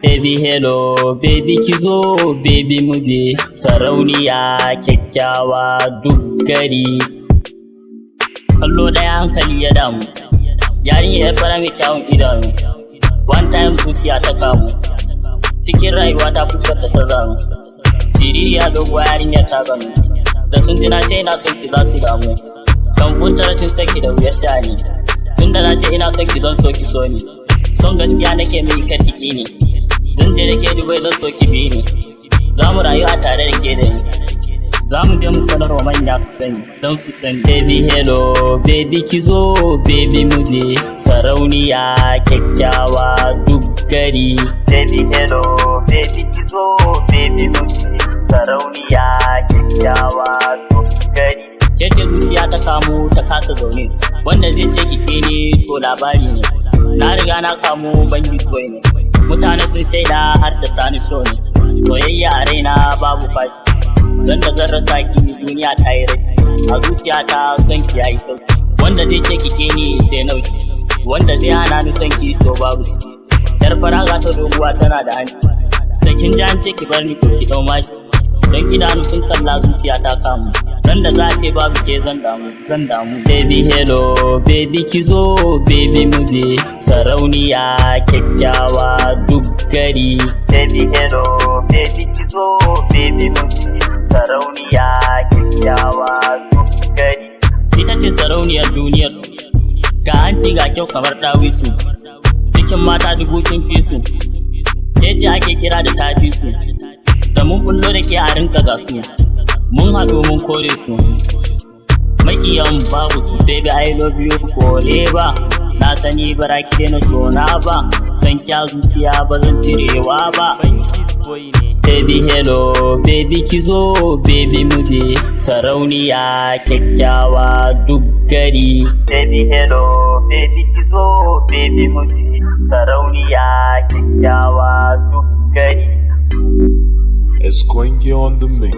Baby hello, baby kizo, baby muje, sarauniya kyakkyawa duk gari. Kallo daya hankali ya damu, yarinya ya fara mai kyawun idanu. One time zuciya ta kamu, cikin rayuwa ta fuskar ta zamu. Siririya doguwa yarinyar ta gano, da sun ji na ce ina son ki za su damu. Kan bunta rashin saki da wuyar sha'ani, tunda na ce ina son ki don so ki so ni. Son gaskiya nake mai katiki ne, zan je da ke Dubai don so ki bi ni. Za mu rayu a tare da ke da ni, za mu je mu sanar wa manya su sani don su sani. Baby hello, baby kizo, baby muje, sarauniya kyakkyawa duk gari. Baby hello, baby kizo, baby muje, sarauniya kyakkyawa duk gari. Kece zuciya ta kamu ta kasa zaune, wanda zai ce kike ne to labari ne. Na riga na kamu bangi soyi ne, mutane sun shaida har da sani so ne. Soyayya a raina babu fashi, don da zan rasa ki duniya ta yi rashi. A zuciya ta son ki yayi sauki, wanda zai ce kike ni sai nauki, wanda zai hana ni son ki to babu shi. Yar faraga ta doguwa tana da hanci, da kin ji an ce ki bar ni ko ki dau mashi, don idanu sun kalla zuciya ta kamu. Dan da za ce babu ke zan damu. Baby hello, baby kizo, baby muje, sarauniya kyakkyawa duk gari. Baby hello, baby kizo, baby muje, sarauniya kyakkyawa duk gari. Ita ce sarauniyar duniyar su, ga hanci ga kyau kamar dawisu, cikin mata dubu kin fi su, ke ce ake kira da tafi su, da mun bullo da ke a rinka gasu. Mun haɗu mun kore su, makiyan babu su. Baby I love you kore ba, na sani bara ki na so na ba, san kya zuciya ba zan cirewa ba. Baby hello, baby kizo, baby muje, sarauniya kyakkyawa duk gari. Baby hello, baby kizo, baby muje, sarauniya kyakkyawa duk gari. Esquengue on the mix.